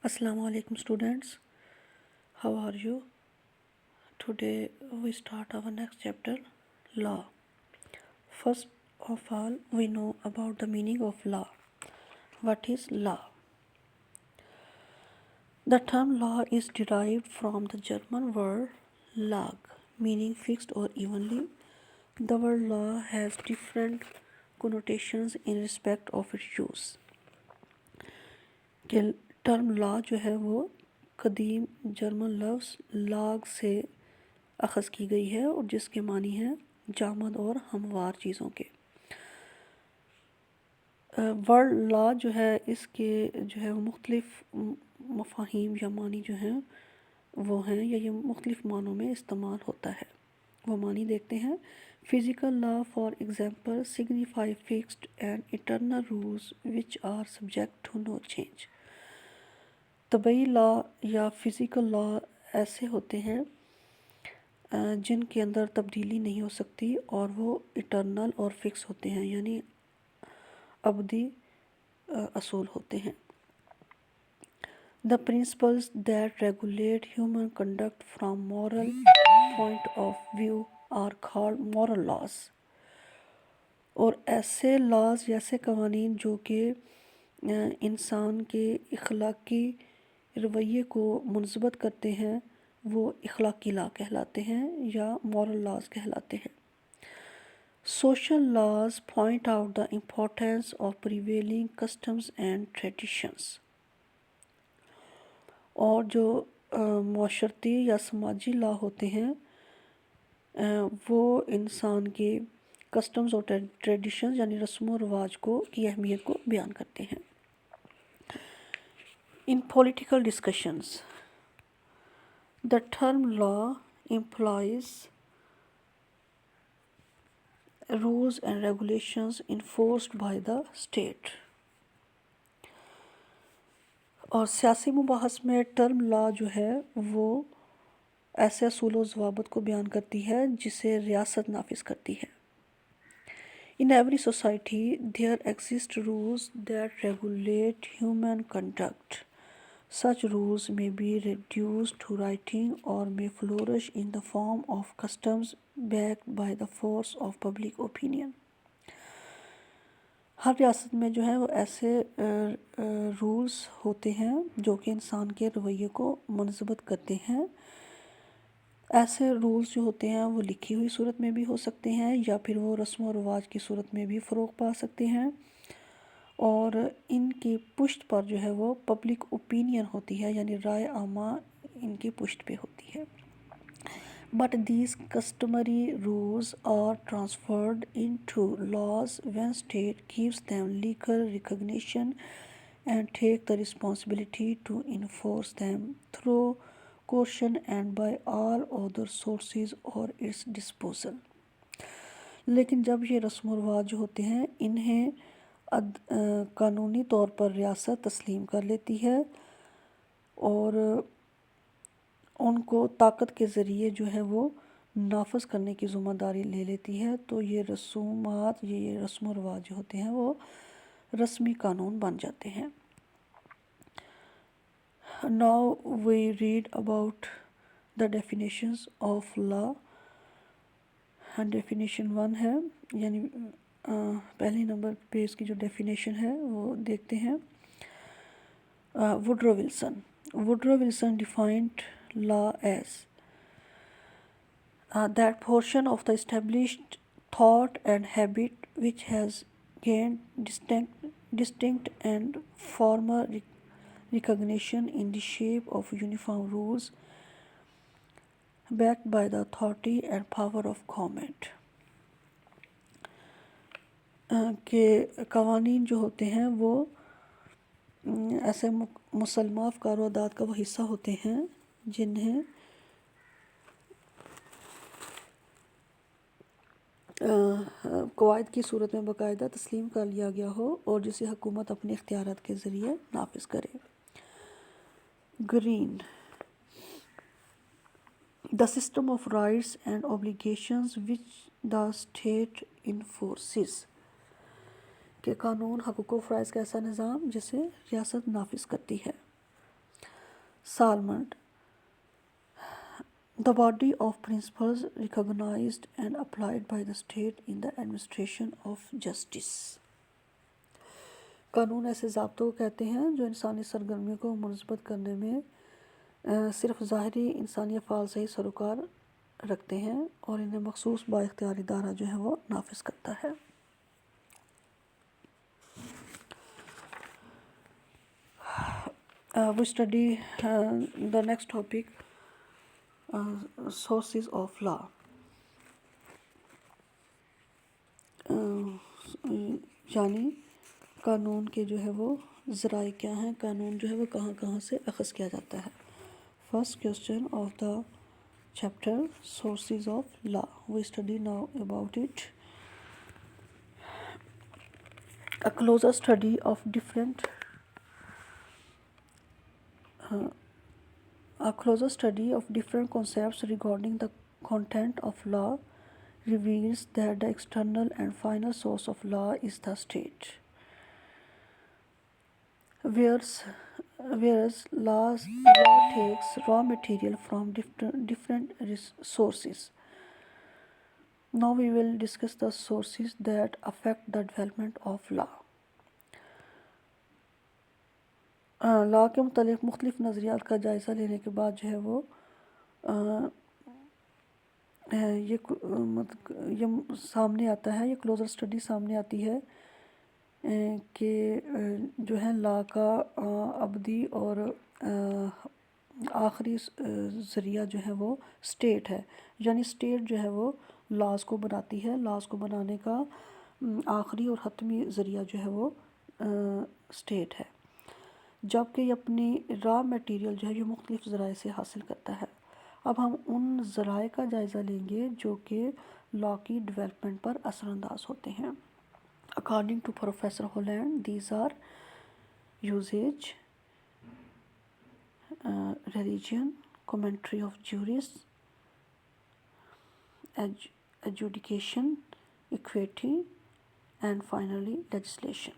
Assalamu alaikum students. How are you? Today we start our next chapter, law. First of all, we know about the meaning of law. What is law? The term law is derived from the German word lag, meaning fixed or evenly. The word law has different connotations in respect of its use. کہ term لا جو ہے وہ قدیم German لفظ log سے اخذ کی گئی ہے اور جس کے معنی ہیں جامد اور ہموار چیزوں کے. ورڈ لا جو ہے اس کے جو ہے مختلف مفاہیم یا معنی جو ہیں وہ ہیں یا یہ مختلف معنوں میں استعمال ہوتا ہے. وہ معنی دیکھتے ہیں. Physical law for example signify fixed and eternal rules which are subject to no change. طبعی لا یا فزیکل لا ایسے ہوتے ہیں جن کے اندر تبدیلی نہیں ہو سکتی اور وہ اٹرنل اور فکس ہوتے ہیں یعنی ابدی اصول ہوتے ہیں. The principles that regulate human conduct from moral point of view are called moral laws. اور ایسے لاز ایسے قوانین جو کہ انسان کے اخلاقی رویے کو منضبط کرتے ہیں وہ اخلاقی لا کہلاتے ہیں یا moral laws کہلاتے ہیں. Social laws point out the importance of prevailing customs and traditions. اور جو معاشرتی یا سماجی لا ہوتے ہیں وہ انسان کے کسٹمز اور ٹریڈیشنز یعنی رسم و رواج کی اہمیت کو بیان کرتے ہیں. In political discussions, the term law implies rules and regulations enforced by the state. اور سیاسی مباحث میں ٹرم لا جو ہے وہ ایسے اصول و ضوابط کو بیان کرتی ہے جسے ریاست نافذ کرتی ہے. In every society there exist rules that regulate human conduct. Such rules may be reduced to writing or may flourish in the form of customs backed by the force of public opinion. ہر ریاست میں جو ہے وہ ایسے rules ہوتے ہیں جو کہ انسان کے رویے کو منضبط کرتے ہیں. ایسے رولز جو ہوتے ہیں وہ لکھی ہوئی صورت میں بھی ہو سکتے ہیں یا پھر وہ رسم و رواج کی صورت میں بھی فروغ پا سکتے ہیں اور ان کی پشت پر جو ہے وہ پبلک اوپینین ہوتی ہے یعنی رائے عامہ ان کی پشت پہ ہوتی ہے. But these customary rules are transferred into laws when state gives them legal recognition and take the responsibility to enforce them through coercion and by all other sources or its disposal. لیکن جب یہ رسم و رواج ہوتے ہیں انہیں قانونی طور پر ریاست تسلیم کر لیتی ہے اور ان کو طاقت کے ذریعے جو ہے وہ نافذ کرنے کی ذمہ داری لے لیتی ہے تو یہ رسومات یہ رسم و رواج جو ہوتے ہیں وہ رسمی قانون بن جاتے ہیں. Now we read about the definitions of law. Definition 1 ہے یعنی پہلے نمبر پہ اس کی جو ڈیفینیشن ہے وہ دیکھتے ہیں. Woodrow Wilson defined law as that portion of the established thought and habit which has gained distinct and formal recognition in the shape of uniform rules backed by the authority and power of government. کہ قوانین جو ہوتے ہیں وہ ایسے مسلمہ افکار و عادات کا وہ حصہ ہوتے ہیں جنہیں قواعد کی صورت میں باقاعدہ تسلیم کر لیا گیا ہو اور جسے حکومت اپنے اختیارات کے ذریعے نافذ کرے. Green the system of rights and obligations which the state enforces. کہ قانون حقوق و فرائض کا ایسا نظام جسے ریاست نافذ کرتی ہے. Salmond, the body of principles recognized and applied by the state in the administration of justice. قانون ایسے ضابطوں کو کہتے ہیں جو انسانی سرگرمیوں کو منضبط کرنے میں صرف ظاہری انسانی افعال سے ہی سروکار رکھتے ہیں اور انہیں مخصوص بااختیار ادارہ جو ہے وہ نافذ کرتا ہے. We study the next topic, sources of law. یعنی قانون کے جو ہے وہ ذرائع کیا ہیں، قانون جو ہے وہ کہاں کہاں سے اخذ کیا جاتا ہے. First question of the chapter, sources of law. We study now about it. A closer study of different concepts regarding the content of law reveals that the external and final source of law is the state, whereas law takes raw material from different sources. Now we will discuss the sources that affect the development of law. لا کے متعلق مختلف نظریات کا جائزہ لینے کے بعد جو ہے وہ یہ سامنے آتا ہے، یہ کلوزر اسٹڈی سامنے آتی ہے کہ جو ہے لا کا ابدی اور آخری ذریعہ جو ہے وہ اسٹیٹ ہے. یعنی اسٹیٹ جو ہے وہ لاز کو بناتی ہے، لاز کو بنانے کا آخری اور حتمی ذریعہ جو ہے وہ اسٹیٹ ہے، جبکہ یہ اپنی را میٹیریل جو ہے یہ مختلف ذرائع سے حاصل کرتا ہے. اب ہم ان ذرائع کا جائزہ لیں گے جو کہ لا کی ڈیولپمنٹ پر اثر انداز ہوتے ہیں. According to Professor Holland, these are usage, religion, commentary of jurists, adjudication, equity, and finally legislation.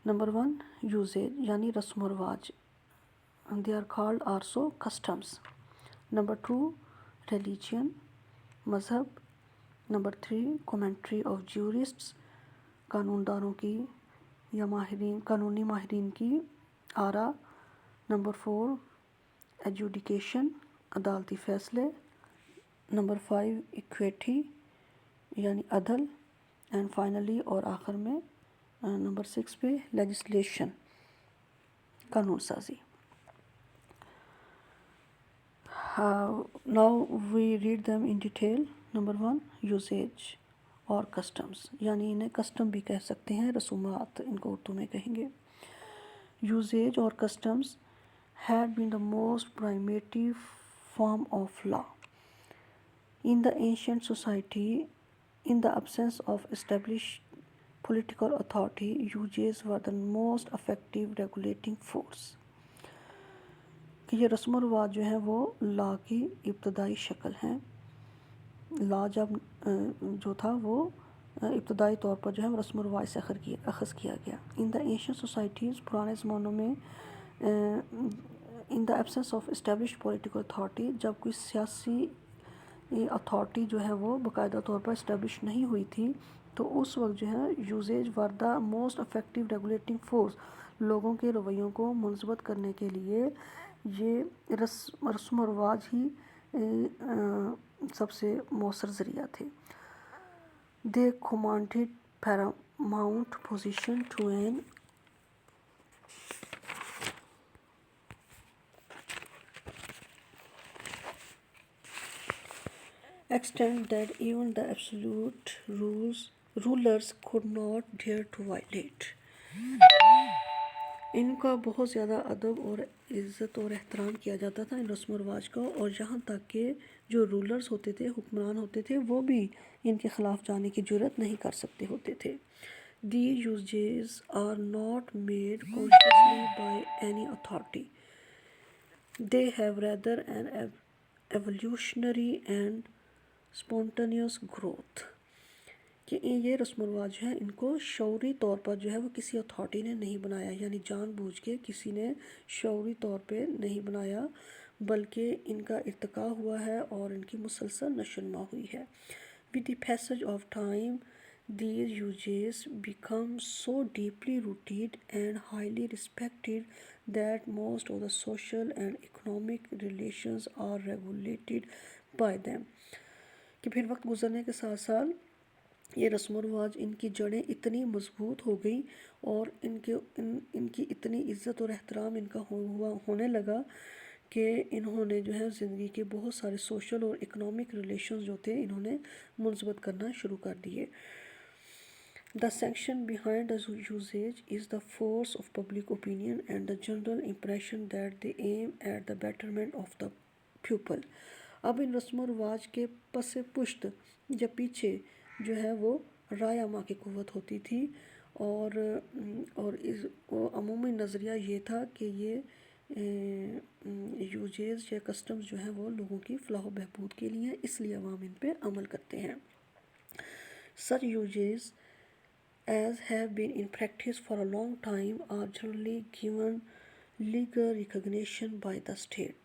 Number 1, usage یعنی رسم و رواج. They are called also customs. Number 2, religion مذہب. Number 3, commentary of jurists قانون دانوں کی یا قانونی ماہرین کی آراء. Number 4, adjudication عدالتی فیصلے. Number 5, equity یعنی عدل. And finally اور آخر میں نمبر 6 پہ legislation قانون سازی. Now we read them in detail. Number 1, usage اور customs یعنی انہیں کسٹم بھی کہہ سکتے ہیں، رسومات ان کو اردو میں کہیں گے. Usage اور customs had been the most primitive form of law. In the ancient society, in the absence of established political authority, usages were the most effective regulating force. کہ یہ رسم و رواج جو ہیں وہ لا کی ابتدائی شکل ہیں. لا جب جو تھا وہ ابتدائی طور پر جو ہے رسم و رواج سے اخذ کیا گیا. ان دا اینشینٹ سوسائٹیز پرانے زمانوں میں in the absence of established political authority جب کوئی سیاسی اتھارٹی جو ہے وہ باقاعدہ طور پر اسٹیبلش نہیں ہوئی تھی تو اس وقت جو ہے usage were the most effective regulating force. لوگوں کے رویوں کو منضبط کرنے کے لیے یہ رسم و رواج ہی سب سے مؤثر ذریعہ تھے. They commanded paramount position to an extent that even the absolute rulers could not dare to violate. ان کا بہت زیادہ ادب اور عزت اور احترام کیا جاتا تھا ان رسم و رواج کا، اور یہاں تک کہ جو رولرز ہوتے تھے، حکمران ہوتے تھے، وہ بھی ان کے خلاف جانے کی جرات نہیں کر سکتے ہوتے تھے. These usages are not made consciously by any authority. They have rather an evolutionary and spontaneous growth. کہ یہ رسم و رواج جو ہے ان کو شعوری طور پر جو ہے وہ کسی اتھارٹی نے نہیں بنایا، یعنی جان بوجھ کے کسی نے شعوری طور پہ نہیں بنایا، بلکہ ان کا ارتقاء ہوا ہے اور ان کی مسلسل نشو و نما ہوئی ہے۔ With the passage of time, these usages become so deeply rooted and highly respected that most of the social and economic relations are regulated by them۔ کہ پھر وقت گزرنے کے ساتھ ساتھ یہ رسم و رواج ان کی جڑیں اتنی مضبوط ہو گئی اور ان کی اتنی عزت اور احترام ان کا ہونے لگا کہ انہوں نے جو ہے زندگی کے بہت سارے سوشل اور اکنامک ریلیشنز جو تھے انہوں نے منضبط کرنا شروع کر دیے۔ The sanction behind the usage is the force of public opinion and the general impression that they aim at the betterment of the people۔ اب ان رسم و رواج کے پس پشت یا پیچھے جو ہے وہ رائے عامہ کی قوت ہوتی تھی، اور عمومی نظریہ یہ تھا کہ یہ یوزیز یا کسٹمز جو ہیں وہ لوگوں کی فلاح و بہبود کے لیے ہیں، اس لیے عوام ان پہ عمل کرتے ہیں۔ Such usages as have been in practice for a long time are generally given legal recognition by the state۔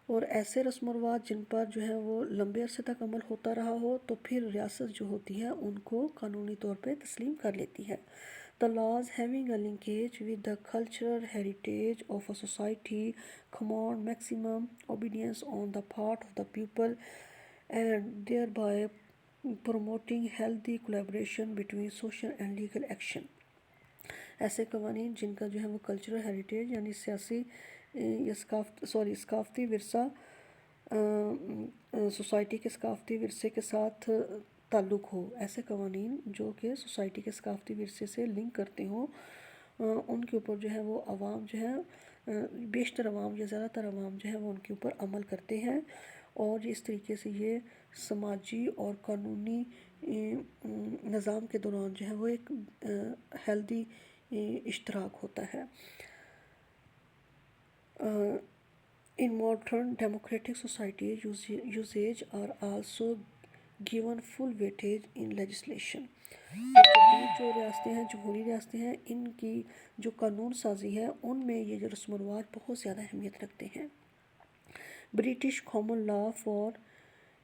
اور ایسے رسم و رواج جن پر جو ہے وہ لمبے عرصے تک عمل ہوتا رہا ہو تو پھر ریاست جو ہوتی ہے ان کو قانونی طور پہ تسلیم کر لیتی ہے۔ The laws having a linkage with the cultural heritage of a society command maximum obedience on the part of the people and thereby promoting healthy collaboration between social and legal action۔ ایسے قوانین جن کا جو ہے وہ cultural heritage یعنی سیاسی یا ثقافتی ورثہ سوسائٹی کے ثقافتی ورثے کے ساتھ تعلق ہو، ایسے قوانین جو کہ سوسائٹی کے ثقافتی ورثے سے لنک کرتے ہوں، ان کے اوپر جو ہے وہ عوام جو ہے بیشتر عوام یا زیادہ تر عوام جو ہے وہ ان کے اوپر عمل کرتے ہیں، اور اس طریقے سے یہ سماجی اور قانونی نظام کے دوران جو ہے وہ ایک ہیلدی اشتراک ہوتا ہے۔ In modern democratic societies, usage are also given full weightage in legislation۔ جدید جو ریاستیں ہیں، جمہوری ریاستیں ہیں، ان کی جو قانون سازی ہے ان میں یہ جو رسم و رواج بہت زیادہ اہمیت رکھتے ہیں۔ British common law for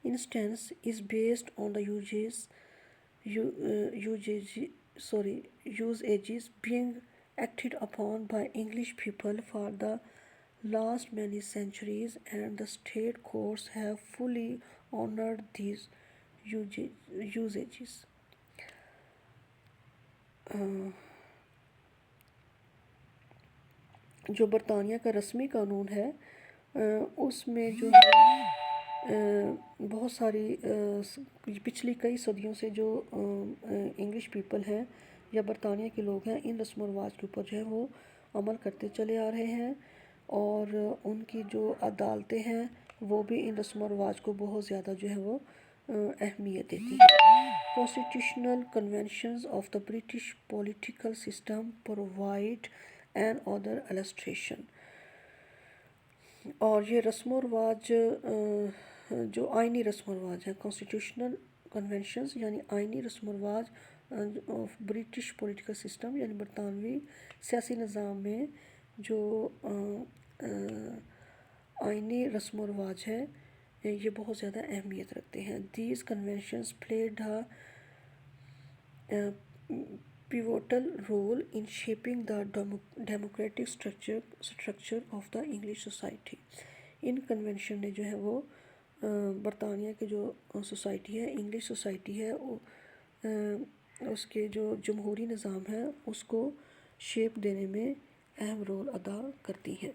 instance is based on the usages being acted upon by English people for the last many centuries, and the state courts have fully honored these usages۔ جو برطانیہ کا رسمی قانون ہے اس میں جو ہے بہت ساری پچھلی کئی صدیوں سے جو انگلش پیپل ہیں یا برطانیہ کے لوگ ہیں ان رسم و رواج کے اوپر جو ہے وہ عمل کرتے چلے آ رہے ہیں، اور ان کی جو عدالتیں ہیں وہ بھی ان رسم و رواج کو بہت زیادہ جو ہے وہ اہمیت دیتی ہیں۔ Constitutional conventions of the British political system provide an other illustration۔ اور یہ رسم و رواج جو آئینی رسم و رواج ہیں، کانسٹیٹیوشنل کنونشنز یعنی آئینی رسم و رواج آف برٹش پولیٹیکل سسٹم یعنی برطانوی سیاسی نظام میں جو آئینی رسم و رواج ہے یہ بہت زیادہ اہمیت رکھتے ہیں۔ These conventions played a pivotal role in shaping the democratic structure of the English society۔ In convention نے جو ہے وہ برطانیہ کے جو سوسائٹی ہے، انگلش سوسائٹی ہے، اس کے جو جمہوری نظام ہے اس کو شیپ دینے میں اہم رول ادا کرتی ہیں۔